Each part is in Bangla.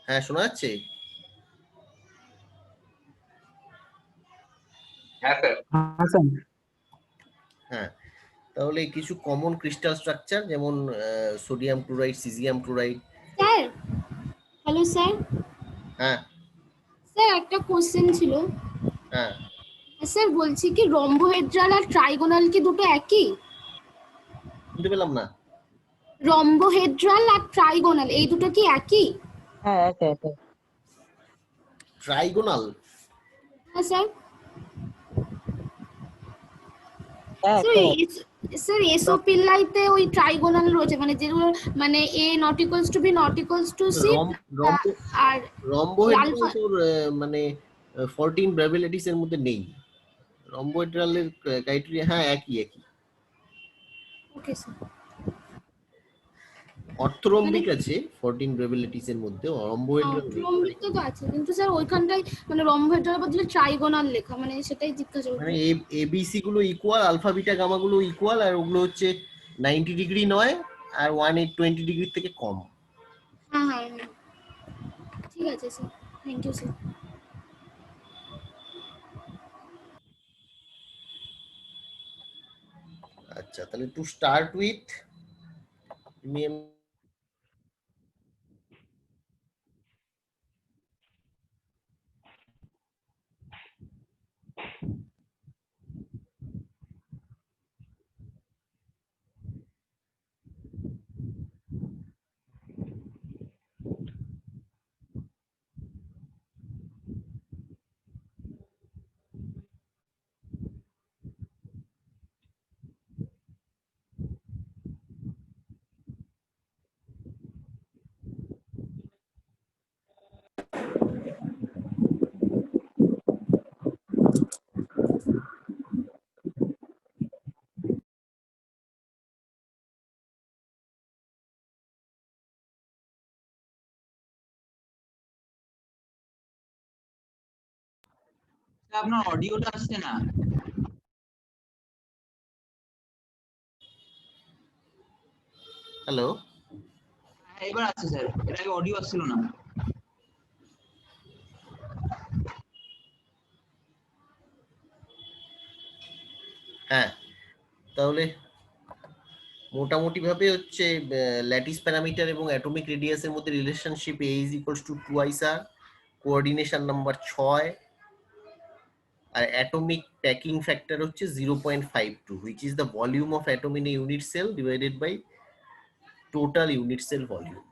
হ্যাঁ, শোনা যাচ্ছে? হ্যাঁ স্যার। হ্যাঁ, তাহলে কিছু কমন ক্রিস্টাল স্ট্রাকচার যেমন sodium chloride, caesium chloride. Sir, hello sir. হ্যাঁ স্যার একটা কোশ্চেন ছিল। হ্যাঁ, স্যার বলছি কি রম্বোহেড্রাল আর ট্রাইগোনাল কি দুটো একই? শুনতে পেলাম না। রম্বোহেড্রাল আর ট্রাইগোনাল এই দুটো কি একই? হ্যাঁ একই একই। ট্রাইগোনাল? হ্যাঁ স্যার। হ্যাঁ স্যার একই। স্যার এসোপিল্লাইতে ওই ট্রাইগোনাল রয়েছে, মানে যেগুলো মানে A not equals to B not equals to C, আর রম্বোহেড্রাল আলফা। তোর মানে 14 ব্র্যাভিলিটিস এর মধ্যে নেই। রম্বোহেড্রালের ক্রাইটেরিয়া হ্যাঁ একই একই। Okay sir. অর্থরম্বিক আছে 14 ব্র্যাভিলিটিস এর মধ্যে, রম্বোহেড্রাল নেই। রম্বিকটা তো আছে, কিন্তু স্যার ওইখানটায় মানে রম্বোহেড্রাল বদলে ট্রাইগোনাল লেখা, মানে সেটাই জিজ্ঞাসা মানে করছি। এবিসি গুলো ইকুয়াল, আলফা বিটা গামা গুলো ইকুয়াল, আর ওগুলো হচ্ছে 90 ডিগ্রি নয় আর 120 ডিগ্রি থেকে কম। হ্যাঁ হ্যাঁ হ্যাঁ, ঠিক আছে স্যার, থ্যাংক ইউ স্যার। আচ্ছা, তাহলে টু স্টার্ট উইথ আপনার অডিওটা আসছে না। হ্যালো। হ্যাঁ এবার আসছে স্যার, এর আগে অডিও আসছিল না। হ্যাঁ, তাহলে মোটামুটি ভাবে হচ্ছে ল্যাটিস প্যারামিটার এবং অ্যাটমিক রেডিয়াসের মধ্যে relationship A is equals to 2ISR, coordination number 6, আর অ্যাটমিক প্যাকিং ফ্যাক্টর হচ্ছে 0.52, which is the volume of atom in a unit cell divided by total unit cell volume.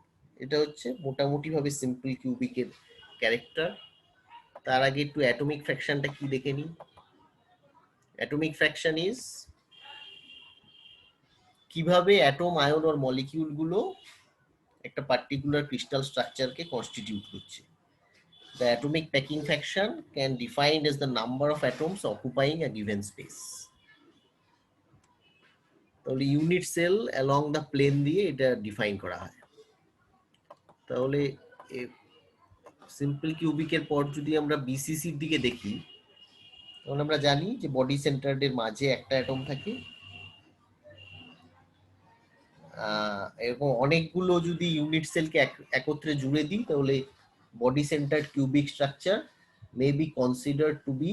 এটা হচ্ছে মোটামুটি ভাবে সিম্পল কিউবিকের ক্যারেক্টার। তার আগে একটু অ্যাটমিক ফ্র্যাকশনটা কি দেখে নিই। অ্যাটমিক ফ্র্যাকশন ইজ কিভাবে অ্যাটম, আয়ন আর মলিকিউল গুলো একটা পার্টিকুলার ক্রিস্টাল স্ট্রাকচারকে কনস্টিটিউট করছে। The atomic packing fraction can defined as the number of atoms occupying a given space. তাহলে unit cell along the plane দিয়ে এটা ডিফাইন করা হয়। তাহলে সিম্পল কিউবিকের পর যদি আমরা বিসিসির দিকে দেখি, তাহলে আমরা জানি যে বডি সেন্টারের মাঝে একটা অ্যাটম থাকে। এরকম অনেকগুলো যদি ইউনিট সেলকে একত্রে জুড়ে দিই, তাহলে body centered cubic structure may be considered to be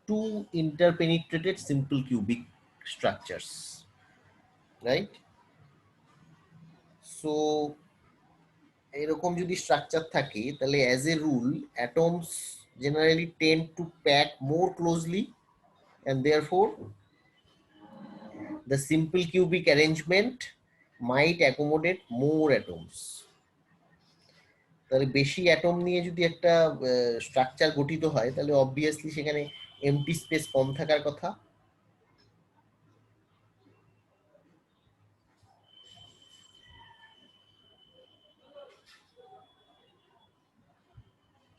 two interpenetrated simple cubic structures, right? So এরকম যদি স্ট্রাকচার থাকে, তাহলে as a rule atoms generally tend to pack more closely, and therefore the simple cubic arrangement might accommodate more atoms. তাহলে বেশি অ্যাটম নিয়ে যদি একটা স্ট্রাকচার গঠিত হয়, তাহলে অবভিয়াসলি সেখানে এমটি স্পেস কম থাকার কথা।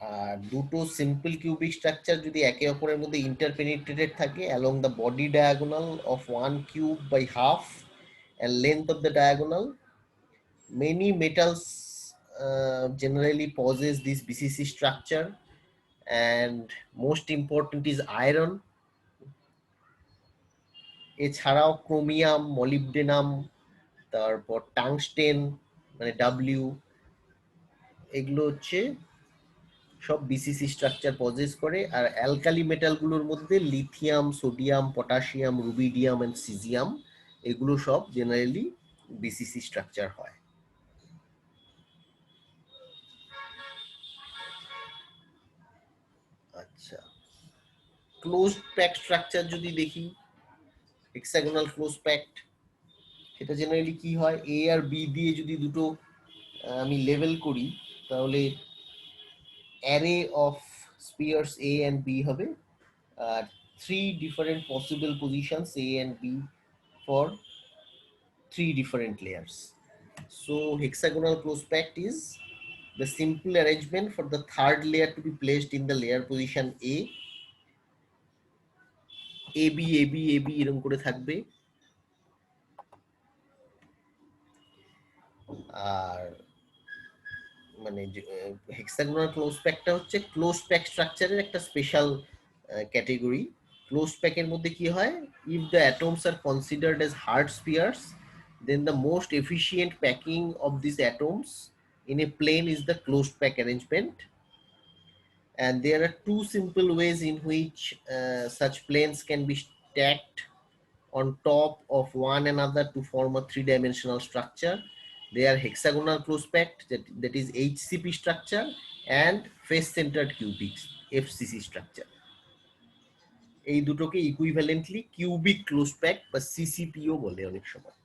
আর দুটো সিম্পল কিউবিক স্ট্রাকচার যদি একে অপরের মধ্যে ইন্টারপেনিট্রেটেড থাকে along the body diagonal of one cube by half and length of the diagonal, many metals generally possess this BCC structure, and most important is iron. এছাড়াও ক্রোমিয়াম, মলিবডেনাম, তারপর টাংস্টেন মানে ডাব্লিউ, এগুলো হচ্ছে সব বিসিসি স্ট্রাকচার পজেস করে। আর অ্যালকালি মেটালগুলোর মধ্যে lithium, sodium, potassium, rubidium and caesium এগুলো সব জেনারেলি বিসিসি স্ট্রাকচার হয়। আচ্ছা, ক্লোজড প্যাক স্ট্রাকচার যদি দেখি, হেক্সাগোনাল ক্লোজ প্যাকড, সেটা জেনারেলি কি হয়, এ আর বি দিয়ে যদি দুটো আমি লেভেল করি তাহলে array of spheres A and B হবে, আর three different possible positions A and B for three different layers. So hexagonal close packed is the simple arrangement for the third layer to be placed in the layer position A, AB, AB, AB এরকম করে থাকবে। আর মানে হেক্সাগোনাল ক্লোজ প্যাকটা হচ্ছে ক্লোজ প্যাক স্ট্রাকচারের একটা স্পেশাল ক্যাটেগরি। ক্লোজ প্যাকের মধ্যে কি হয়, if the atoms R considered as hard spheres, then the most efficient packing of these atoms in a plane is the closed pack arrangement. And there are two simple ways in which such planes can be stacked on top of one another to form a three-dimensional structure. They are hexagonal close packed, that is HCP structure, and face-centered cubics, FCC structure. এই দুটোকে ইকুইভ্যালেন্টলি কিউবিক ক্লোজ প্যাক বা সিসিপিও বলে অনেক সময়।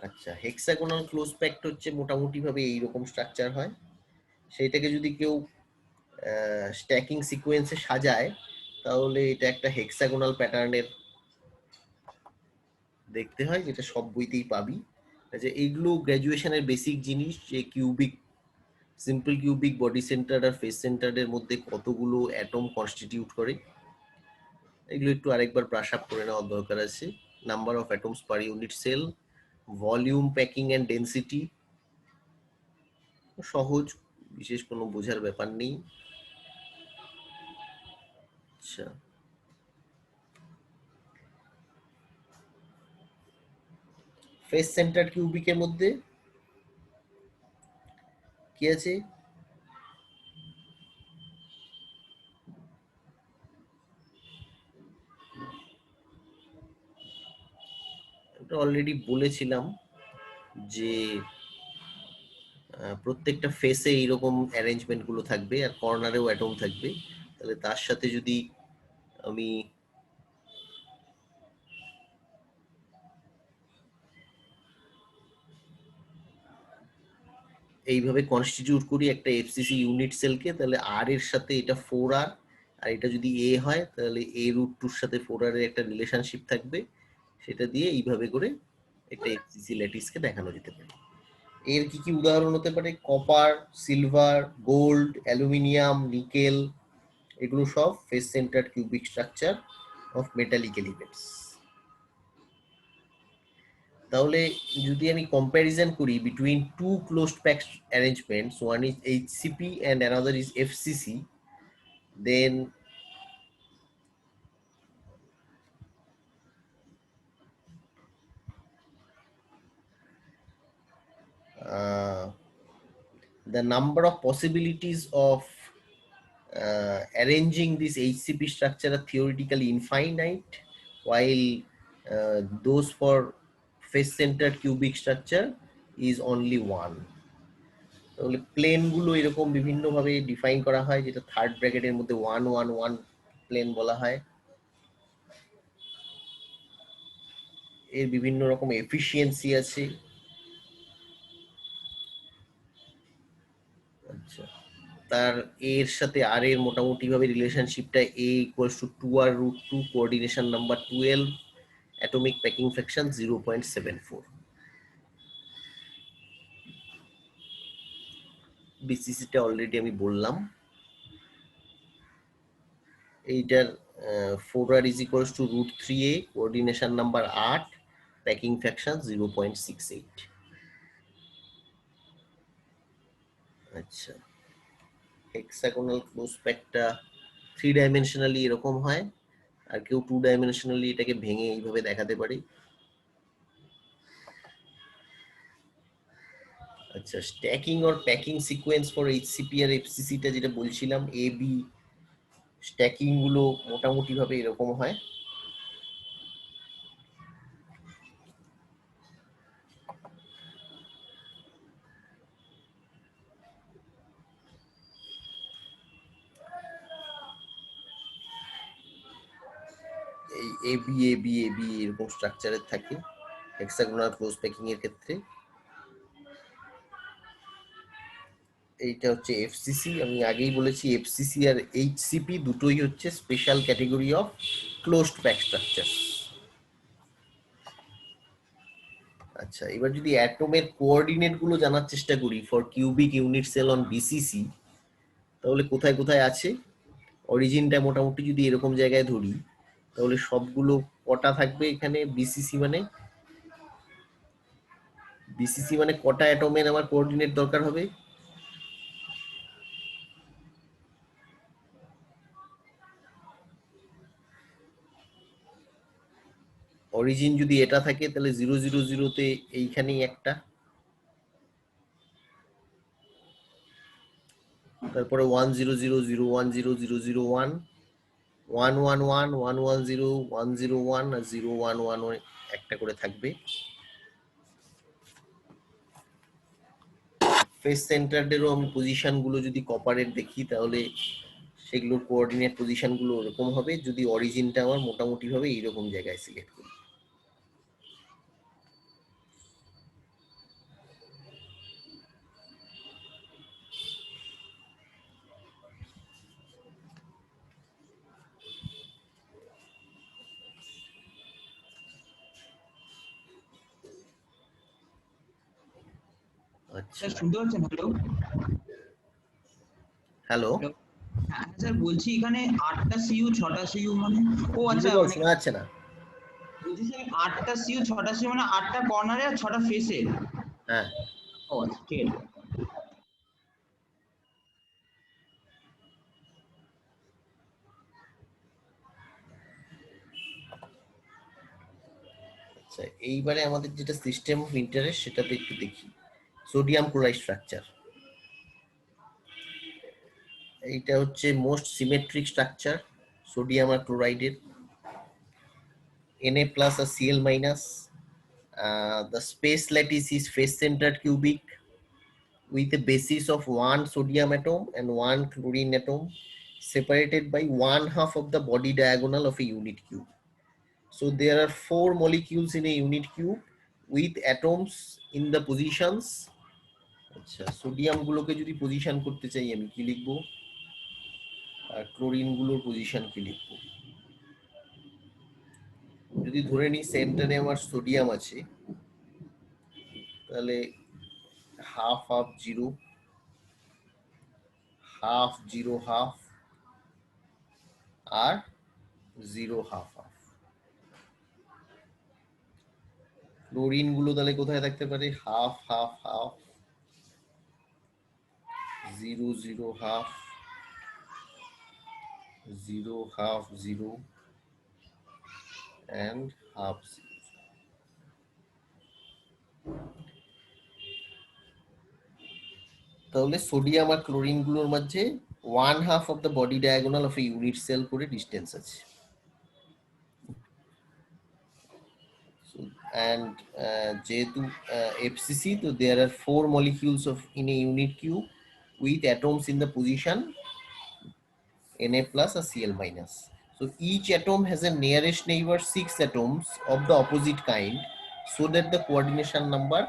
আচ্ছা, হেক্সাগোনাল ক্লোজ প্যাকড হচ্ছে মোটামুটি ভাবে এইরকম স্ট্রাকচার হয়। সেইটাকে যদি কেউ স্ট্যাকিং সিকোয়েন্সে সাজায় তাহলে এটা একটা হেক্সাগোনাল প্যাটার্নের দেখতে হয়, যেটা সব বইতেই পাবি। যে এইগুলো গ্র্যাজুয়েশনের বেসিক জিনিস, যে cubic, simple cubic body centre আর ফেস সেন্টারের মধ্যে কতগুলো অ্যাটম কনস্টিটিউট করে, এগুলো একটু আরেকবার ব্রাশ আপ করে নেওয়ার দরকার আছে। Number of atoms per unit cell, volume, packing and density, সহজ, বিশেষ কোনো বোঝার ব্যাপার নেই। আচ্ছা, ফেস সেন্টার কিউবিকের মধ্যে কি আছে, এটা অলরেডি বলেছিলাম যে প্রত্যেকটা ফেসে এইরকম অ্যারেঞ্জমেন্ট গুলো থাকবে আর কর্নারেও অ্যাটম থাকবে। তাহলে তার সাথে যদি আমি এইভাবে কনস্টিটিউট করি একটা এফসিসি ইউনিট সেলকে, তাহলে আর এর সাথে এটা 4R, আর এটা যদি এ হয় তাহলে এ রুট টুর সাথে 4R এর একটা রিলেশনশিপ থাকবে। সেটা দিয়ে এইভাবে করে একটা এফসিসি ল্যাটিসকে দেখানো যেতে পারে। এর কি কি উদাহরণ হতে পারে, copper, silver, gold, aluminium, nickel, এগুলো সব face centred cubic structure of metallic elements. তাহলে যদি আমি কম্প্যারিজন করি between two closed pack arrangements, one is HCP and another is FCC, then the number of possibilities of arranging this HCP structure are theoretically infinite, while those for face-centered cubic structure is only one. তাহলে প্লেন গুলো এরকম বিভিন্ন ভাবে ডিফাইন করা হয়, যেটা থার্ড ব্র্যাকেটের মধ্যে 111 প্লেন বলা হয়। এর বিভিন্ন রকম এফিসিয়েন্সি আছে। আচ্ছা, তার এর সাথে আর এর মোটামুটি ভাবে রিলেশনশিপটা a equals to 2R root 2, coordination number 12, atomic packing fraction 0.74। বিসিসিটা অলরেডি আমি বললাম। এইটার 4R is equals to root 3a, coordination number 8, packing fraction 0.68। আচ্ছা, হেক্সাগোনাল ক্লোজ প্যাকটা 3 ডাইমেনশনালি এরকম হয়, আর কেউ 2 ডাইমেনশনালি এটাকে ভেঙে এইভাবে দেখাতে পারে। আচ্ছা, stacking or packing sequence for HCP আর এফসিসি টা যেটা বলছিলাম, এ বি স্ট্যাকিং গুলো মোটামুটি ভাবে এরকম হয়। এই A B A B A B এরকম স্ট্রাকচারের থাকে হেক্সাগোনাল ক্লোজ প্যাকিং এর ক্ষেত্রে। এইটা হচ্ছে এফসিসি, আমি আগেই বলেছি এফসিসি আর এইচসিপি দুটোই হচ্ছে special category of closed pack structure. আচ্ছা, এবার যদি অ্যাটমের কোঅর্ডিনেট গুলো জানার চেষ্টা করি for cubic unit cell on BCC, তাহলে কোথায় কোথায় আছে? অরিজিনটা মোটামুটি যদি এরকম জায়গায় ধরি, তাহলে সবগুলো কটা থাকবে এখানে? বিসিসি মানে কটা অ্যাটমের আমার কোঅর্ডিনেট দরকার হবে? অরিজিন যদি এটা থাকে তাহলে 000 তে এইখানেই একটা, তারপরে 100010001 111 110 101 আর 011 একটা করে থাকবে। ফেস সেন্টারদেরও আমি পজিশন গুলো যদি কপারের দেখি, তাহলে সেগুলোর কোঅর্ডিনেট পজিশন গুলো এরকম হবে যদি অরিজিনটা আমার মোটামুটি ভাবে এইরকম জায়গায় সিলেক্ট করি। আচ্ছা, স্যার শুনতে পাচ্ছেন? হ্যালো হ্যালো, হ্যাঁ স্যার, বলছি এখানে 8টা সিইউ 6টা সিইউ মানে, ও আচ্ছা মানে শোনা যাচ্ছে না? বলছি স্যার 8টা সিইউ 6টা সিইউ মানে 8টা কর্নারে আর 6টা ফেসে। হ্যাঁ, ও আচ্ছা, ঠিক আছে। আচ্ছা, এইবারে আমাদের যেটা সিস্টেম অফ ইন্টারেস্ট সেটাতে একটু দেখি। সোডিয়াম ক্লোরাইড স্ট্রাকচার, এইটা হচ্ছে মোস্ট সিমেট্রিক স্ট্রাকচার সোডিয়াম আর ক্লোরাইডের। Na plus আর Cl minus. The space lattice is face-centered cubic with a basis of one sodium atom and one chlorine atom separated by 1/2 of the body diagonal of a unit cube. So there are 4 molecules in a unit cube with atoms in the positions. আচ্ছা, সোডিয়াম গুলোকে যদি পজিশন করতে চাই আমি কি লিখবো, আর ক্লোরিন গুলোর পজিশন কি লিখবো? যদি ধরে নিই সেন্টারে আমার সোডিয়াম আছে, তাহলে 1/2 0 1/2 0 1/2 আর 0 1/2। ক্লোরিন গুলো তাহলে কোথায় থাকতে পারে? 1/2 1/2 1/2 0 0 1/2 0 1/2 0 and 1/2 0। তাহলে সোডিয়াম আর ক্লোরিন গুলোর মধ্যে 1/2 of the body diagonal of a unit cell করে ডিসটেন্স আছে। And যেহেতু FCC, তো there are 4 molecules of in a unit cube with atoms in the position Na plus or Cl minus. So each atom has a nearest neighbor 6 atoms of the opposite kind, so that the coordination number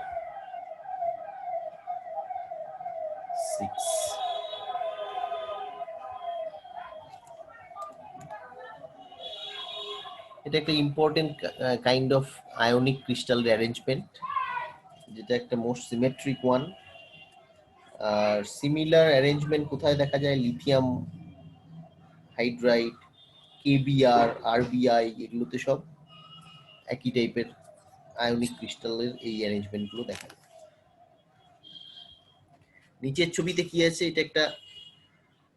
6. এটা একটা important kind of ionic crystal arrangement, যেটা একটা most symmetric one. Are similar arrangement কোথায় দেখা যায়? লিথিয়াম হাইড্রাইড, কেবিআর, আরবিআই, এগুলোতে সব একই টাইপের আয়নিক ক্রিস্টালের এই অ্যারেঞ্জমেন্ট গুলো দেখা যায়। নিচের ছবিতে কি আছে? এটা একটা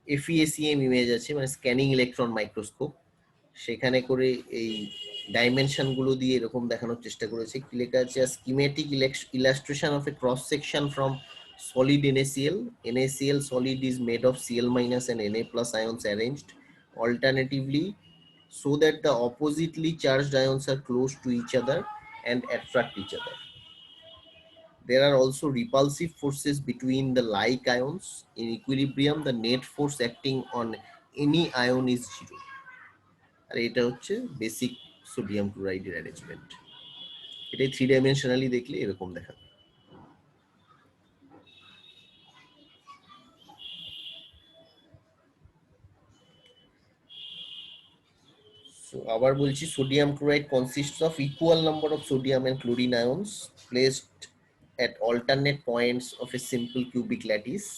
FEACM ইমেজ আছে, মানে স্ক্যানিং ইলেকট্রন মাইক্রোস্কোপ। সেখানে করে এই ডাইমেনশন গুলো দিয়ে এরকম দেখানোর চেষ্টা করেছে। কি লেখা আছে? Schematic illustration of A cross section from solid NaCl. NaCl solid is made of Cl minus and Na plus ions arranged alternatively so that the oppositely charged ions are close to each other and attract each other. There are also repulsive forces between the like ions. In equilibrium, the net force acting on any ion is zero. আর এটা হচ্ছে বেসিক সোডিয়াম ক্লোরাইডের অ্যারেঞ্জমেন্ট। এটাই 3 ডাইমেনশনালি দেখলে এরকম দেখাবে। So আবার বলছি sodium chloride consists of equal number of sodium and chlorine ions placed at alternate points of a simple cubic lattice.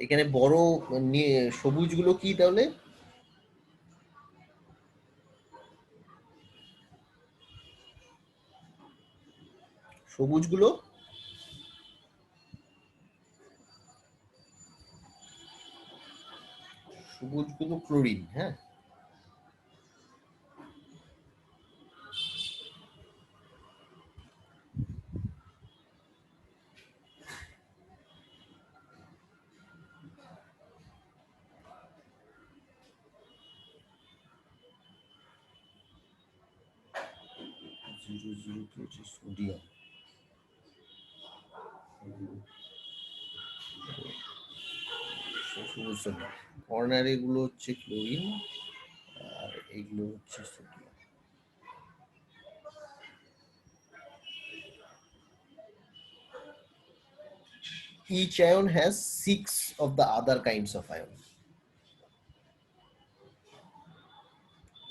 এখানে বড় সবুজগুলো কি তাহলে? সবুজগুলো ক্লোরিন। হ্যাঁ, সোডিয়াম, কর্নার এগুলো হচ্ছে ক্লোরিন আর এগুলো হচ্ছে sodium. Each ion has 6 of the other kinds of ion,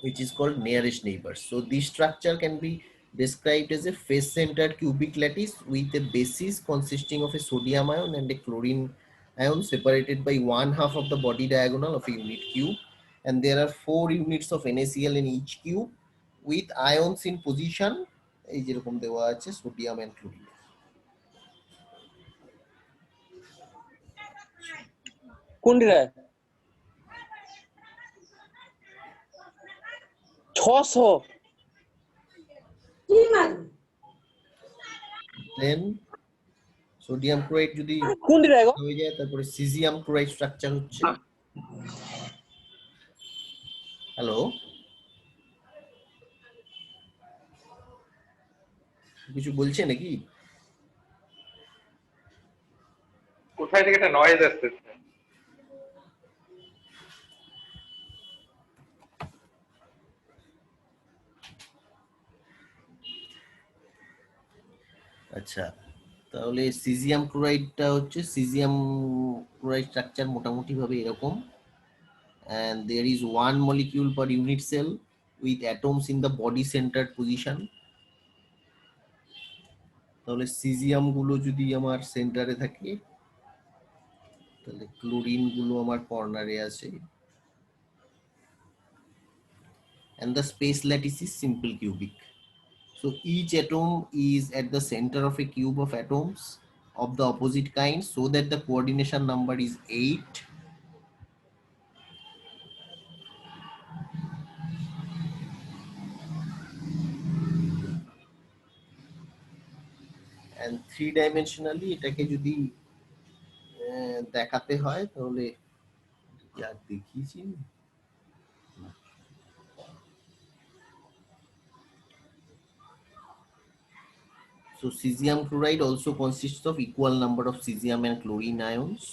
which is called nearest neighbors. So this structure can be described as a face-centered cubic lattice with a basis consisting of a sodium ion and a chlorine ion separated by 1/2 of the body diagonal of a unit cube. And there are 4 units of NaCl in each cube with ions in position এই যেরকম দেওয়া আছে সোডিয়াম and chlorine. কোনটা 600 Then সোডিয়াম ক্লোরাইড যদি কোনটা গো হয়ে যায় তারপরে সিজিয়াম ক্লোরাইড স্ট্রাকচার হচ্ছে। হ্যালো, কিছু বলছে নাকি? কোথায় থেকে একটা নয়েজ আসতেছে? আচ্ছা, তাহলে সিজিয়াম ক্লোরাইডটা হচ্ছে সিজিয়াম ক্লোরাইড স্ট্রাকচার মোটামুটি ভাবে এরকম, and there is one molecule per unit cell with atoms in the body centered position. তাহলে সিজিয়াম গুলো যদি আমার সেন্টারে থাকে তাহলে ক্লোরিন গুলো আমার কর্নারে আছে, and the space lattice is simple cubic. So each atom is at the center of a cube of atoms of the opposite kind so that the coordination number is 8. And 3 dimensionally এটাকে যদি দেখাতে হয় তাহলে আর দেখিয়েছি। So cesium chloride also consists of equal number of cesium and chlorine ions.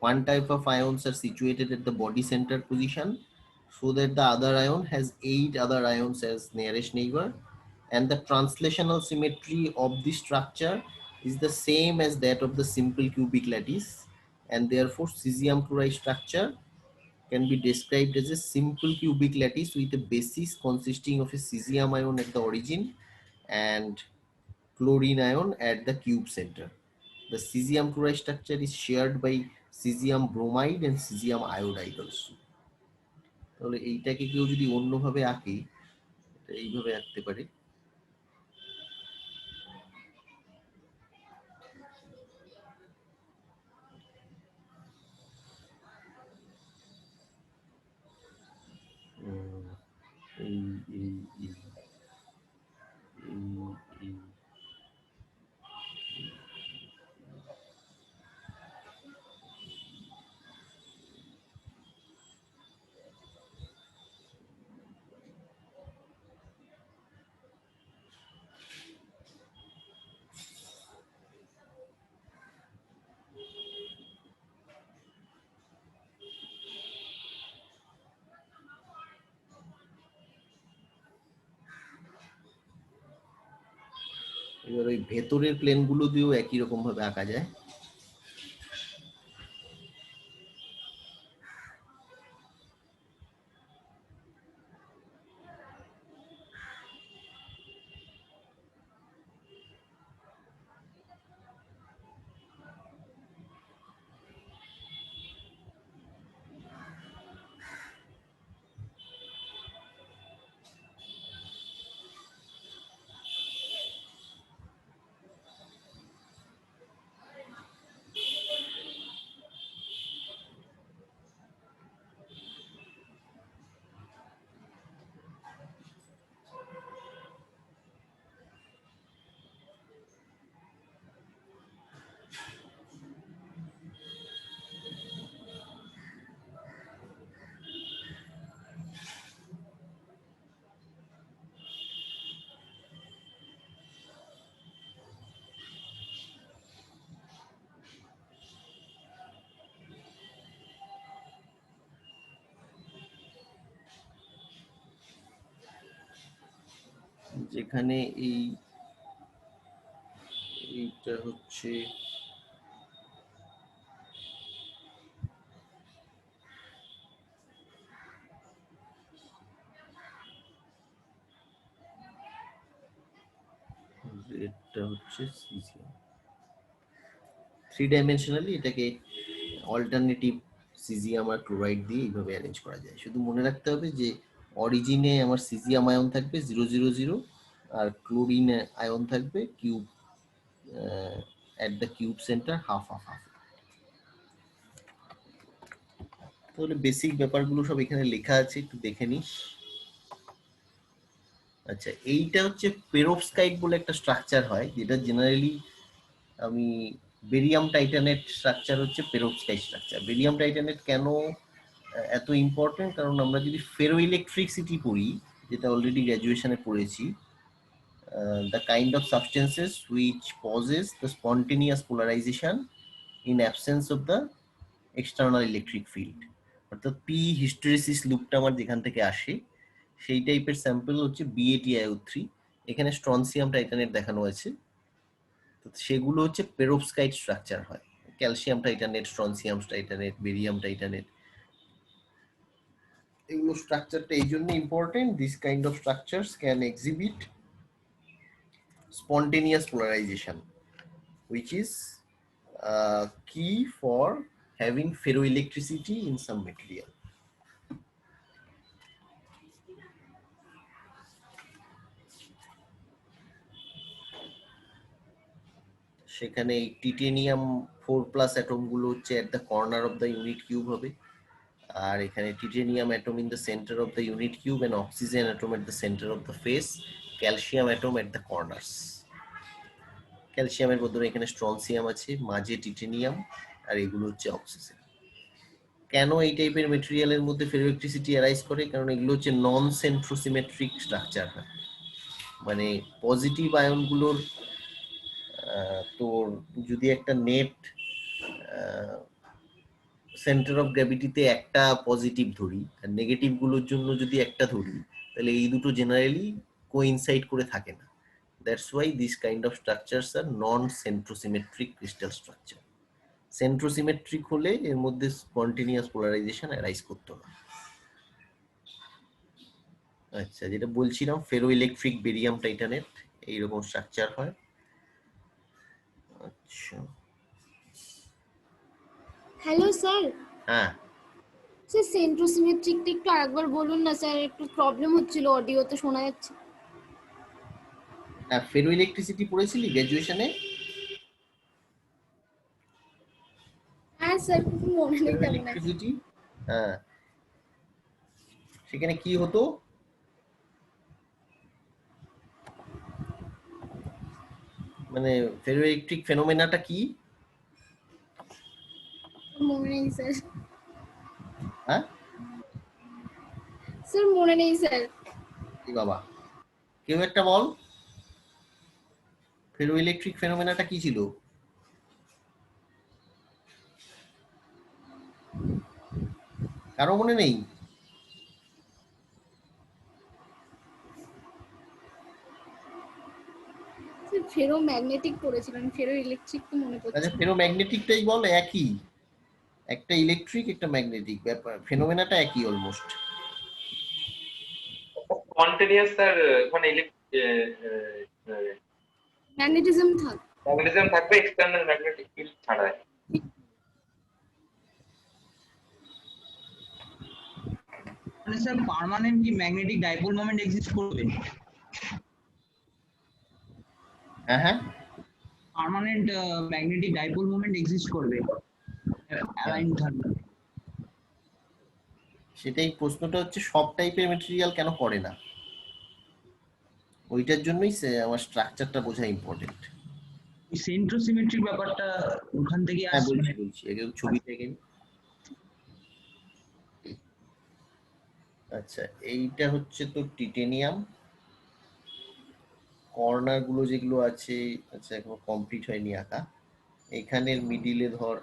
One type of ions are situated at the body center position so that the other ion has 8 other ions as nearest neighbor, and the translational symmetry of this structure is the same as that of the simple cubic lattice, and therefore cesium chloride structure can be described as a simple cubic lattice with a basis consisting of a cesium ion at the origin and chlorine ion at the cube center. The cesium chloride structure is shared by cesium bromide and cesium iodide also. তাহলে এইটাকে কেউ যদি অন্যভাবে আঁকে এইভাবে আঁকতে পারে। এই এই এই এই এবার ওই ভেতরের প্লেন গুলো দিয়েও একই রকম ভাবে আঁকা যায়। যেখানে এইটা হচ্ছে এটা হচ্ছে সিজিএম। 3 ডাইমেনশনালি এটাকে অল্টারনেটিভ সিজিয়াম আর ক্লোরাইড দিয়ে এইভাবে অ্যারেঞ্জ করা যায়। শুধু মনে রাখতে হবে যে অরিজিনে আমার সিজিয়াম আয়ন থাকবে 000 আর ক্লোরিন আয়ন থাকবে cube at the cube center half. তাহলে বেসিক ব্যাপারগুলো সব এখানে লেখা আছে, একটু দেখে নিস। আচ্ছা, এইটা হচ্ছে পেরোভস্কাইট বলে একটা স্ট্রাকচার হয়, যেটা জেনারেলি আমি বেরিয়াম টাইটানেট স্ট্রাকচার হচ্ছে পেরোভস্কাইট স্ট্রাকচার। বেরিয়াম টাইটানেট কেন এত ইম্পর্টেন্ট? কারণ আমরা যদি ফেরো ইলেকট্রিসিটি পড়ি, যেটা অলরেডি গ্র্যাজুয়েশনে পড়েছি, the kind of substances which possess the spontaneous polarization in absence of the external electric field, অর্থাৎ পি হিস্টেরিসিস লুপটা আমার যেখান থেকে আসে সেই টাইপের স্যাম্পল হচ্ছে BaTiO3। এখানে স্ট্রনসিয়াম টাইটানেট দেখানো আছে, তো সেগুলো হচ্ছে পেরোভস্কাইট স্ট্রাকচার হয়। Calcium titanate, strontium titanate, barium titanate, এগুলো স্ট্রাকচারটা এই জন্য important. This kind of structures can exhibit spontaneous polarization, which is key for having ferroelectricity in some material. সেখানে টিটেনিয়াম 4+ অ্যাটম গুলো হচ্ছে at the corner of the unit cube হবে, আর এখানে titanium atom in the center of the unit cube and oxygen atom at the center of the face, calcium atom at the corners. ক্যালসিয়ামের বদলে এখানে স্ট্রনসিয়াম আছে, মাঝে টিটেনিয়াম, আর এগুলো হচ্ছে অক্সিজেন। কেন এই টাইপের মেটেরিয়ালের মধ্যে ফেরোইলেকট্রিসিটি অ্যারাইজ করে? কারণ এগুলো হচ্ছে নন সেন্ট্রোসিমেট্রিক স্ট্রাকচার হয়, মানে পজিটিভ আয়নগুলোর তোর যদি একটা নেট সেন্টার অফ গ্র্যাভিটিতে একটা পজিটিভ ধরি আর নেগেটিভ গুলোর জন্য যদি একটা ধরি, তাহলে এই দুটো জেনারেলি কোইনসাইড করে থাকে না। That's why this kind of structures আর non centrosymmetric crystal structure. Centrosymmetric হলে এর মধ্যে স্পন্টেনিয়াস পোলারাইজেশন অ্যারাইজ করতো না। আচ্ছা, যেটা বলছিলাম ফেরো ইলেকট্রিক বেরিয়াম টাইটানেট এইরকম স্ট্রাকচার হয়। আচ্ছা, হ্যালো স্যার। হ্যাঁ স্যার সেন্ট্রোসিমেট্রিকটা একটু আরেকবার বলুন না স্যার, একটু প্রবলেম হচ্ছিল, অডিওতে শোনা যাচ্ছে। হ্যাঁ, ফেরো ইলেকট্রিসিটি পড়েছিলি গ্র্যাজুয়েশনে? হ্যাঁ স্যার, কিছু মনে নেই ফেরো তেমন একটা। ইলেকট্রিসিটি, হ্যাঁ, সেখানে কি হতো? মানে ফেরো ইলেকট্রিক ফেনোমেনাটা কি? মনে নেই স্যার। হ্যাঁ স্যার মনে নেই স্যার। কি বাবা, কেউ একটা বল, ফেরো ইলেকট্রিক ফেনোমেনাটা কি ছিল? কারো মনে নেই? ফেরো ম্যাগনেটিক পড়েছিলাম, ফেরো ইলেকট্রিক তো মনে আচ্ছা, পড়ছে না। ফেরোম্যাগনেটিকটাই বল, একই, একটা ইলেকট্রিক একটা ম্যাগনেটিক, ব্যাপার ফেনোমেনাটা একই অলমোস্ট। কন্টিনিউয়াস স্যার, ওখানে ম্যাগনেটিজম থাক। ম্যাগনেটিজম থাকবে, এক্সটার্নাল ম্যাগনেটিক ফিল্ড ছাড়াই। মানে স্যার পার্মানেন্ট কি ম্যাগনেটিক ডাইপোল মোমেন্ট এক্সিস্ট করবে? হ্যাঁ হ্যাঁ, permanent magnetic dipole moment exist করবে অ্যালাইন থাকবে। সেটাই প্রশ্নটা হচ্ছে, সব টাইপের মেটেরিয়াল কেন করে না, ওইটার জন্যই আমার স্ট্রাকচারটা বোঝা ইম্পর্টেন্ট। সেন্ট্রোসিমেট্রিক ব্যাপারটা ওখান থেকে হ্যাঁ আসবে। বলছি আগে ছবি থেকে। আচ্ছা, এইটা হচ্ছে তো টিটেনিয়াম, কর্নার গুলো যেগুলো আছে, আচ্ছা এখনো কমপ্লিট হয়নি আঁকা। এখানের মিডিলে ধর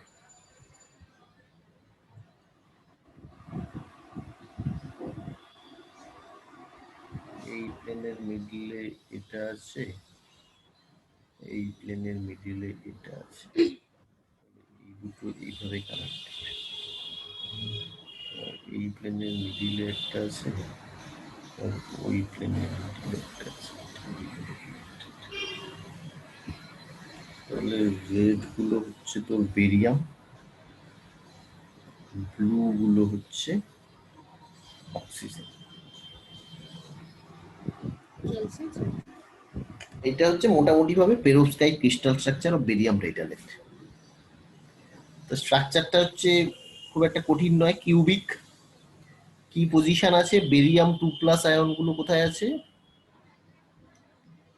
এই প্লেনের মিডিলে এটা আছে, এই প্লেনের মিডিলে এটা আছে, এই দুটো এইভাবে কানেক্টেড। এই প্লেনের মিডিলে একটা আছে, আর ওই প্লেনের মিডিলে একটা আছে। তাহলে রেড গুলো হচ্ছে তোর বেরিয়াম, ব্লু গুলো হচ্ছে অক্সিজেন। এটা হচ্ছে মোটামুটি ভাবে perovskite crystal structure of barium titanate. তো স্ট্রাকচারটা হচ্ছে খুব একটা কঠিন নয়, কিউবিক। কি পজিশন আছে, বেরিয়াম 2+ আয়ন গুলো কোথায় আছে,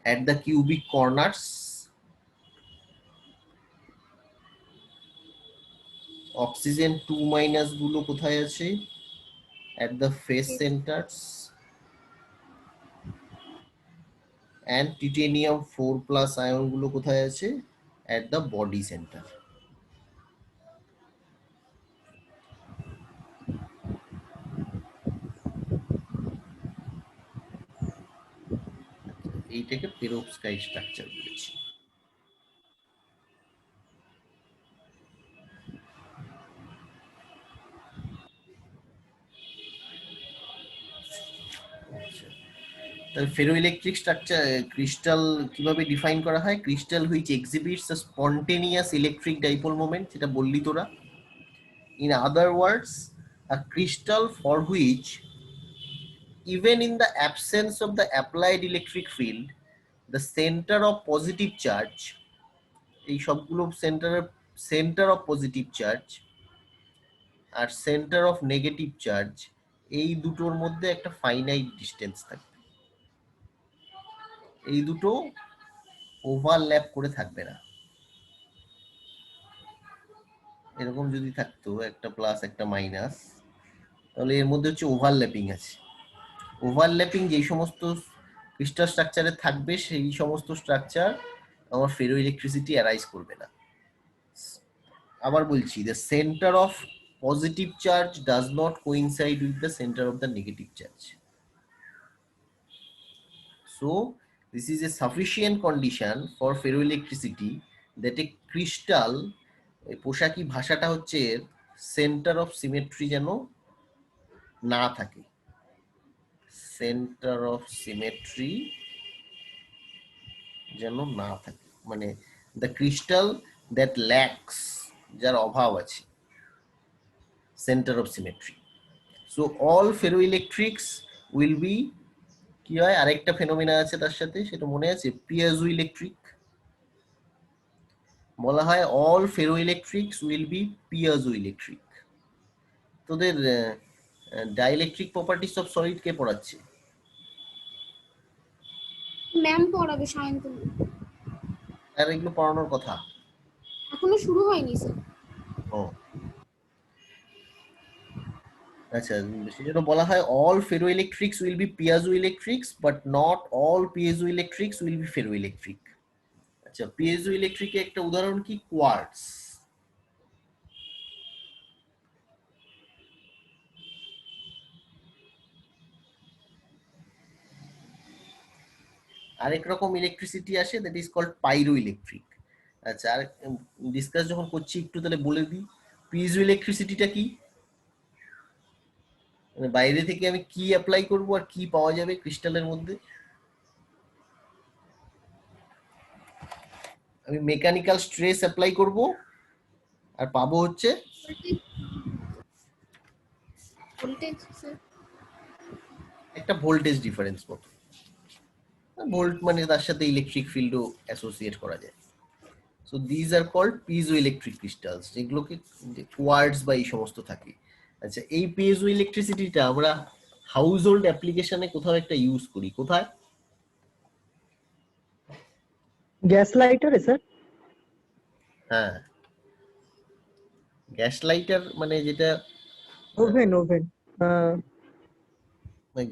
at the cubic corners. Oxygen 2- গুলো কোথায় আছে, at the face centres. And titanium 4+ ion গুলো কোথায় আছে, অ্যাট দ্য বডি সেন্টার। এইটাকে পেরোভস্কাইট স্ট্রাকচার বলেছি। আচ্ছা, তাহলে ফেরোইলেকট্রিক স্ট্রাকচার ক্রিস্টাল কিভাবে ডিফাইন করা হয়, crystal which exhibits a spontaneous electric dipole moment, যেটা বললি তোরা। In other words, a crystal for which even in the absence of the applied electric field the center of positive charge, এই সবগুলো সেন্টার অফ পজিটিভ চার্জ আর সেন্টার অফ নেগেটিভ চার্জ, এই দুটোর মধ্যে একটা ফাইনাইট ডিস্টেন্স থাকবে, এই দুটো ওভারল্যাপ করে থাকবে না। এরকম যদি থাকতো একটা প্লাস একটা মাইনাস, তাহলে এর মধ্যে হচ্ছে ওভারল্যাপিং আছে। ওভারল্যাপিং যেই সমস্ত ক্রিস্টাল স্ট্রাকচারে থাকবে, সেই সমস্ত স্ট্রাকচার আমার ফেরো ইলেকট্রিসিটি অ্যারাইজ করবে না। আবার বলছি, the centre of positive charge does not coincide with the centre of the negative charge. So this is a sufficient condition for ferroelectricity that a crystal, পোশাকি ভাষাটা হচ্ছে সেন্টার অফ সিমেট্রি যেন না থাকে, সেন্টার অফ সিমেট্রি যেন না থাকে, মানে দ্য ক্রিস্টাল দ্যাট ল্যাক্স, যার অভাব আছে centre of symmetry. So all ferroelectrics will be, কি হয় আরেকটা ফেনোমেনা আছে তার সাথে, সেটা মনে আছে, পিয়েজো ইলেকট্রিক। বলা হয় all ferroelectrics will be পিয়েজো electric. তোদের ডাইইলেকট্রিক প্রপার্টিস অফ সলিড কে পড়াচ্ছে? ম্যাম পড়াবে সায়ন্তনী। আর এগুলো পড়ানোর কথা। এখনো শুরু হয়নি স্যার। ও আচ্ছা, সেজন্য বলা হয় all ferroelectrics will be piezoelectrics but not all piezoelectrics will be ferroelectric. আচ্ছা, পিয়েজো ইলেকট্রিকের একটা উদাহরণ কি, কোয়ার্টজ। আরেক রকম ইলেকট্রিসিটি আসে, that is called pyroelectric. আচ্ছা, আর ডিসকাস যখন করছি একটু তাহলে বলে দিই, পিজো ইলেকট্রিসিটিটা কি, মানে বাইরে থেকে আমি কি অ্যাপ্লাই করব আর কি পাওয়া যাবে ক্রিস্টালের মধ্যে। আমি মেকানিক্যাল স্ট্রেস অ্যাপ্লাই করব আর পাবো হচ্ছে ভোল্টেজ স্যার। একটা ভোল্টেজ ডিফারেন্স মতো। ভোল্ট মানে তার সাথে ইলেকট্রিক ফিল্ডও অ্যাসোসিয়েট করা যায়। So these are called piezo electric crystals, যেগুলোকে কোয়ার্টজ বা এই সমস্ত থাকে। আচ্ছা, এই পিজো ইলেকট্রিসিটিটা আমরা হাউস হোল্ড অ্যাপ্লিকেশনে কোথাও একটা ইউজ করি, কোথায়? গ্যাস লাইটারে স্যার। হ্যাঁ, গ্যাস লাইটার মানে যেটা ওভেন ওভেন।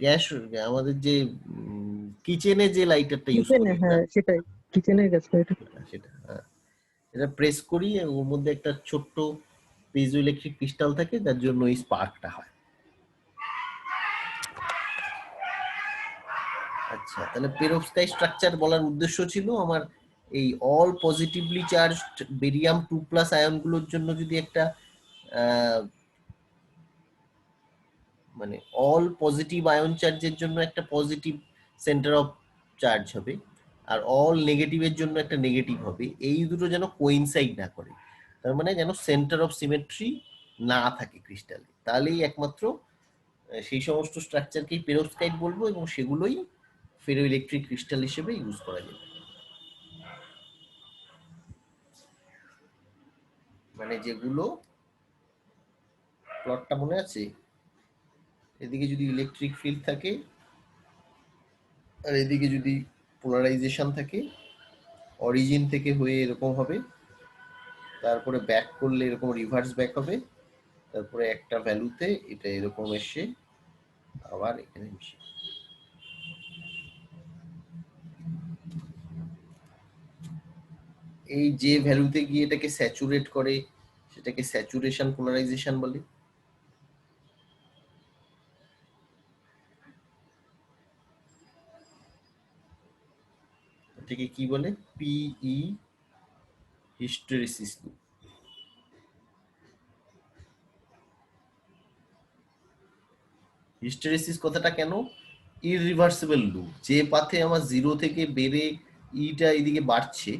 গ্যাস, আমাদের যে কিচেনে যে লাইটারটা ইউজ কিচেনে, করি, হ্যাঁ সেটাই, কিচেনের গ্যাস লাইটার। সেটা হ্যাঁ, এটা প্রেস করি, ওর মধ্যে একটা ছোট্ট পিজো ইলেকট্রিক ক্রিস্টাল থাকে, যার জন্য এই স্পার্কটা হয়। আচ্ছা, তাহলে পেরোভস্কাই স্ট্রাকচার বলার উদ্দেশ্য ছিল আমার এই অল পজিটিভলি চার্জড বেরিয়াম 2+ আয়নগুলোর জন্য যদি একটা মানে অল পজিটিভ আয়ন চার্জের জন্য একটা পজিটিভ সেন্টার অফ চার্জ হবে, আর অল নেগেটিভের জন্য একটা নেগেটিভ হবে, এই দুটো যেন কোইনসাইড না করে, তার মানে যেন সেন্টার অফ সিমেট্রি না থাকে ক্রিস্টালে, তাহলেই একমাত্র সেই সমস্ত স্ট্রাকচারকেই পেরোভস্কাইট বলবো, এবং সেগুলোই ফেরো ইলেকট্রিক ক্রিস্টাল হিসেবে ইউজ করা যাবে। মানে যেগুলো, প্লটটা মনে আছে, এদিকে যদি ইলেকট্রিক ফিল্ড থাকে আর এদিকে যদি পোলারাইজেশন থাকে, অরিজিন থেকে হয়ে এরকম হবে, তারপরে ব্যাক করলে এরকম রিভার্স ব্যাক হবে, তারপরে একটা ভ্যালুতে এটা এরকম এসে আবার এখানে মিশে। এই যে ভ্যালুতে গিয়ে এটাকে স্যাচুরেট করে সেটাকে স্যাচুরেশন পোলারাইজেশন বলে। এটাকে কি বলে? পিই হিস্টেরিসিস লুপ। হিস্টেরিসিস কথাটা কেন? ইররিভার্সিবল লুপ, যে পাথে আমার জিরো থেকে বেড়ে ইটা এদিকে বাড়ছে,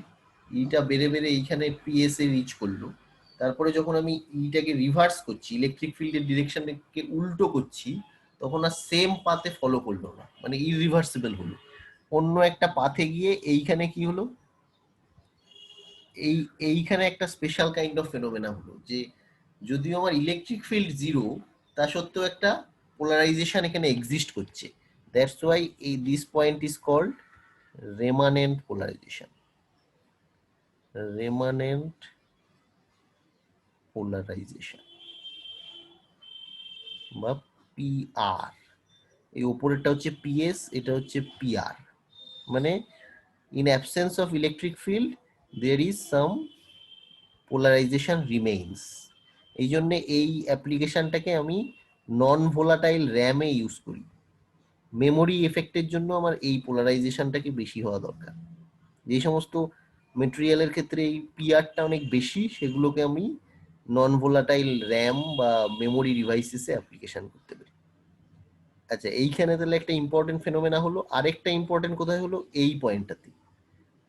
ইটা বেড়ে বেড়ে এইখানে পিএস এ রিচ করলো, তারপরে যখন আমি ইটাকে রিভার্স করছি, ইলেকট্রিক ফিল্ডের ডিরেকশনকে উল্টো করছি, তখন আর সেম পাথে ফলো করলো না, মানে ইররিভার্সিবল হলো, অন্য একটা পাথে গিয়ে এইখানে কি হলো, এইখানে একটা স্পেশাল কাইন্ড অফ ফেনোমেনা হলো, যে যদিও আমার ইলেকট্রিক ফিল্ড জিরো, তা সত্ত্বেও একটা পোলারাইজেশন এখানে এক্সিস্ট করছে। দ্যাটস ওয়াই এই this point is called remanent polarization. Remanent polarization বা পিআর। এই উপরেরটা হচ্ছে পিএস, এটা হচ্ছে পিআর, মানে in absence of electric field there is some polarization remains। এই জন্য এই অ্যাপ্লিকেশনটাকে আমি নন ভোলাটাইল র্যামে ইউজ করি। মেমোরি এফেক্টের জন্য আমার এই পোলারাইজেশনটাকে বেশি হওয়া দরকার। যে সমস্ত মেটেরিয়ালের ক্ষেত্রে এই পিআরটা অনেক বেশি, সেগুলোকে আমি নন ভোলাটাইল র্যাম বা মেমোরি ডিভাইসেসে অ্যাপ্লিকেশন করতে পারি। আচ্ছা, এইখানে তাহলে একটা ইম্পর্টেন্ট ফেনোমেনা হলো। আরেকটা ইম্পর্টেন্ট কোথায় হলো? এই পয়েন্টটাতে।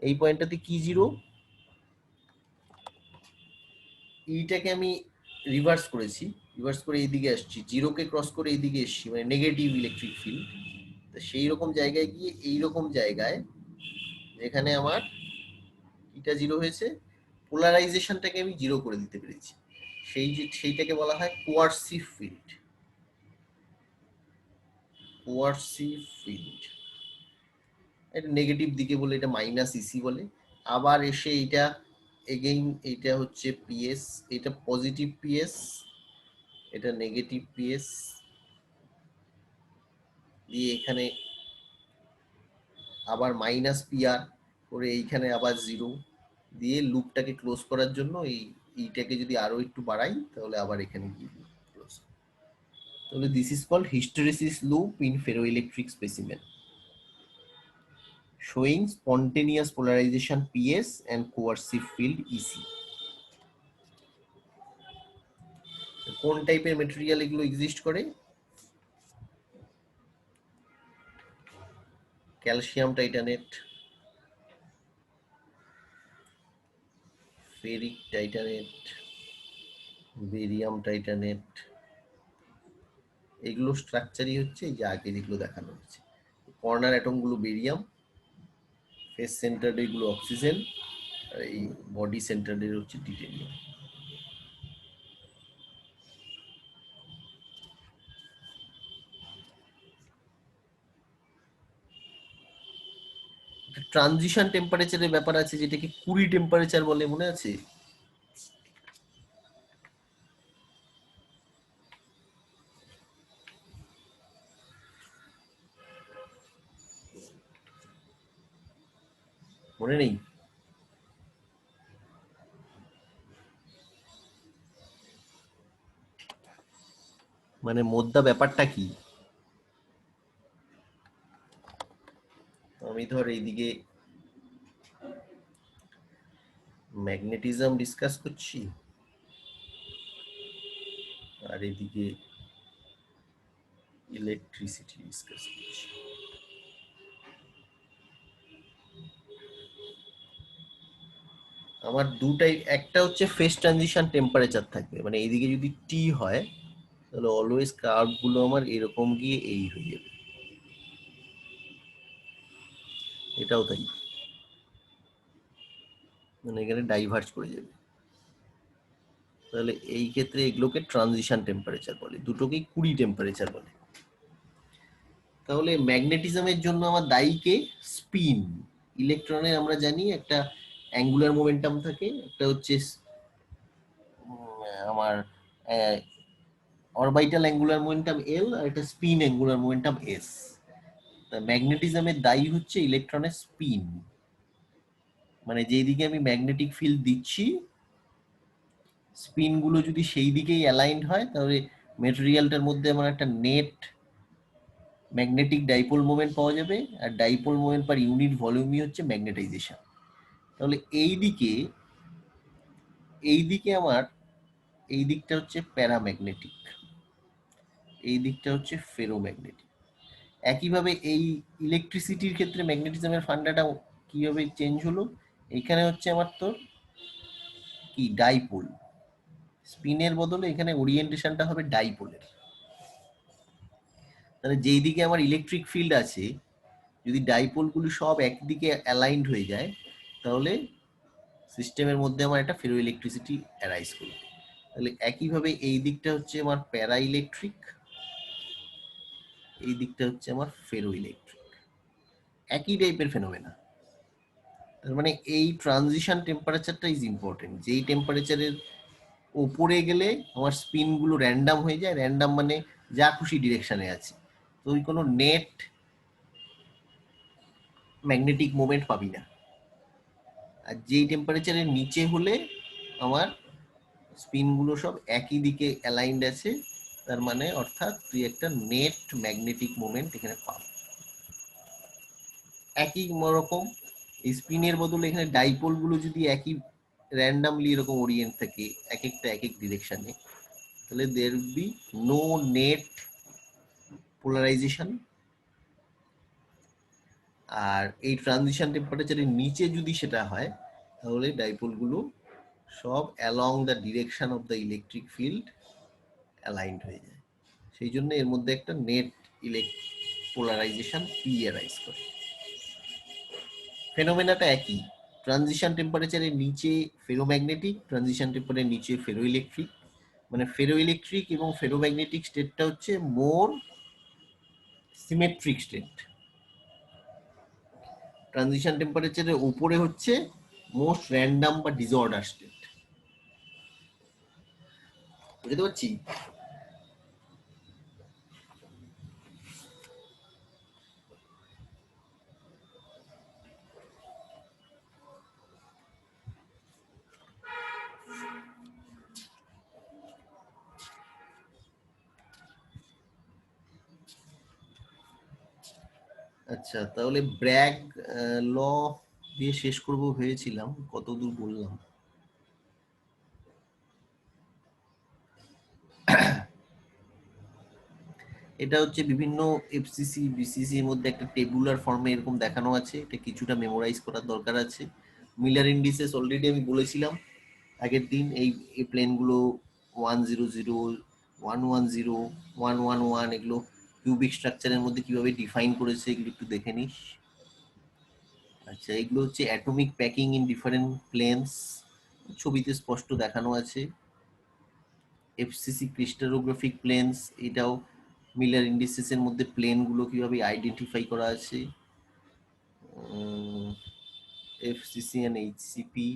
এই পয়েন্টটাতে কি জিরো, ইটাকে আমি রিভার্স করেছি, রিভার্স করে এইদিকে আসছি, জিরোকে ক্রস করে এইদিকে এসছি, মানে নেগেটিভ ইলেকট্রিক ফিল্ড। তো সেই রকম জায়গায় গিয়ে এইরকম জায়গায় যেখানে আমার এটা জিরো হয়েছে, পোলারাইজেশনটাকে আমি জিরো করে দিতে পেরেছি, সেইটাকে বলা হয় কোয়ার্সিভ ফিল্ড। কোয়ার্সিভ ফিল্ড এটা নেগেটিভ দিকে বলে, এটা মাইনাস ইসি বলে। আবার এসে এটা এগেইন, এটা হচ্ছে পিএস, এটা পজিটিভ পিএস, এটা নেগেটিভ পিএস দিয়ে এখানে আবার মাইনাস পিআর করে এইখানে আবার জিরো দিয়ে লুপটাকে ক্লোজ করার জন্য এইটাকে যদি আরো একটু বাড়াই তাহলে আবার এখানে গিয়ে ক্লোজ। তাহলে this is called hysteresis loop in ferroelectric specimen. showing spontaneous polarization PS and coercive field EC. কোন টাইপের মেটেরিয়াল এগুলো এক্সিস্ট করে? Calcium titanate, ferric titanate, barium titanate, এগুলো স্ট্রাকচারই হচ্ছে এই যে আগে যেগুলো দেখানো হচ্ছে। কর্নার অ্যাটম গুলো বেরিয়াম, ফেস সেন্টার্ড এগুলো অক্সিজেন, আর এই বডি সেন্টার্ড এর হচ্ছে টিটেনিয়াম। ট্রানজিশন টেম্পারেচারের ব্যাপার আছে যেটাকে কুরি টেম্পারেচার বলে, মনে আছে? মনে নেই? মানে মোদ্দা ব্যাপারটা কি? আমি ধর এইদিকে ম্যাগনেটিজম ডিসকাস করছি, আর এদিকে ইলেকট্রিসিটি ডিসকাস করছি। আমার দুটাই, একটা হচ্ছে ফেজ ট্রানজিশন টেম্পারেচার থাকবে, মানে এইদিকে যদি টি হয় তাহলে অলওয়েজ কার্ভ গুলো আমার এরকম গিয়ে এই হয়ে যাবে, এটাও তাই, মানে এখানে ডাইভার্জ করে যাবে। তাহলে এই ক্ষেত্রে এগুলোকে ট্রানজিশন টেম্পারেচার বলে, দুটোকেই কুড়ি টেম্পারেচার বলে। তাহলে ম্যাগনেটিজমের জন্য আমার দায়ী কে? স্পিন। ইলেকট্রনের আমরা জানি একটা অ্যাঙ্গুলার মোমেন্টাম থাকে, একটা হচ্ছে আমার অরবিটাল অ্যাঙ্গুলার মোমেন্টাম এল, আর একটা স্পিন অ্যাঙ্গুলার মোমেন্টাম এস। ম্যাগনেটিজমের দায়ী হচ্ছে ইলেকট্রনের স্পিন, মানে যেই দিকে আমি ম্যাগনেটিক ফিল্ড দিচ্ছি স্পিন গুলো যদি সেই দিকেই অ্যালাইন্ড হয় তাহলে মেটেরিয়ালটার মধ্যে আমার একটা নেট ম্যাগনেটিক ডাইপোল মোমেন্ট পাওয়া যাবে, আর ডাইপোল মোমেন্ট পার ইউনিট ভলিউমই হচ্ছে ম্যাগনেটাইজেশন। তাহলে এইদিকে আমার এই দিকটা হচ্ছে প্যারাম্যাগনেটিক, এই দিকটা হচ্ছে ফেরোম্যাগনেটিক। একইভাবে এই ইলেকট্রিসিটির ক্ষেত্রে ম্যাগনেটিজমের ফান্ডাটা কিভাবে চেঞ্জ হলো, এখানে হচ্ছে আমার তো কি ডাইপোল, স্পিনের বদলে এখানে ওরিয়েন্টেশনটা হবে ডাইপোলের। তাহলে যেই দিকে আমার ইলেকট্রিক ফিল্ড আছে যদি ডাইপোলগুলো সব একদিকে অ্যালাইন্ড হয়ে যায় তাহলে সিস্টেমের মধ্যে আমার একটা ফেরো ইলেকট্রিসিটি অ্যারাইজ করবে। তাহলে একইভাবে এই দিকটা হচ্ছে আমার প্যারা ইলেকট্রিক, এই দিকটা হচ্ছে আমার ফেরো ইলেকট্রিক, একই টাইপের ফেনোমেনা। তার মানে এই ট্রানজিশন টেম্পারেচারটা ইজ ইম্পর্টেন্ট। যেই টেম্পারেচারের ওপরে গেলে আমার স্পিনগুলো র্যান্ডাম হয়ে যায়, র্যান্ডাম মানে যা খুশি ডিরেকশনে আছে, তো ওই কোনো নেট ম্যাগনেটিক মোমেন্ট পাবি না। আর যেই টেম্পারেচারের নিচে হলে আমার স্পিনগুলো সব একই দিকে অ্যালাইন্ড আছে, তার মানে অর্থাৎ তুই একটা নেট ম্যাগনেটিক মোমেন্ট এখানে পাবি। একই রকম এই স্পিনের বদলে এখানে ডাইপোল গুলো যদি একই র্যান্ডামলি এরকম ওরিয়েন্ট থাকে এক একটা এক এক ডিরেকশনে, তাহলে there will be no net polarization. আর এই ট্রানজিশন টেম্পারেচারের নিচে যদি সেটা হয় তাহলে ডাইপোল গুলো সব along the direction of the electric field aligned হয়ে যায়। সেই জন্য এর মধ্যে একটা নেট পোলারাইজেশন পি অ্যারাইজ করে। ফেনোমেনাটা একই, ট্রানজিশন টেম্পারেচারের নিচে ফেরোম্যাগনেটিক, ট্রানজিশন টেম্পারেচারের নিচে ফেরো ইলেকট্রিক। মানে ফেরো ইলেকট্রিক এবং ফেরোম্যাগনেটিক স্টেটটা হচ্ছে মোর সিমেট্রিক স্টেট, ট্রানজিশন টেম্পারেচারের উপরে হচ্ছে মোস্ট র্যান্ডাম বা ডিসঅর্ডার স্টেট। বুঝতে পারছি? আচ্ছা, তাহলে ব্র্যাগ ল দিয়ে শেষ করব ভেবেছিলাম, কতদূর বললাম? এটা হচ্ছে বিভিন্ন এফসিসি বিসিসি এর মধ্যে একটা টেবুলার ফর্মে এরকম দেখানো আছে, এটা কিছুটা মেমোরাইজ করার দরকার আছে। মিলার ইন্ডিসেস অলরেডি আমি বলেছিলাম আগের দিন, এই প্লেনগুলো 100, 110, 111 এগুলো কিউবিক স্ট্রাকচারের মধ্যে কিভাবে ডিফাইন করেছে এগুলো একটু দেখে নিস। আচ্ছা, এগুলো হচ্ছে atomic packing in different planes, ছবিতে স্পষ্ট দেখানো আছে। এফসিসি ক্রিস্টালোগ্রাফিক প্লেনস, এটাও মিলার ইন্ডিসেস এর মধ্যে প্লেনগুলো কিভাবে আইডেন্টিফাই করা আছে। FCC and এইচসিপি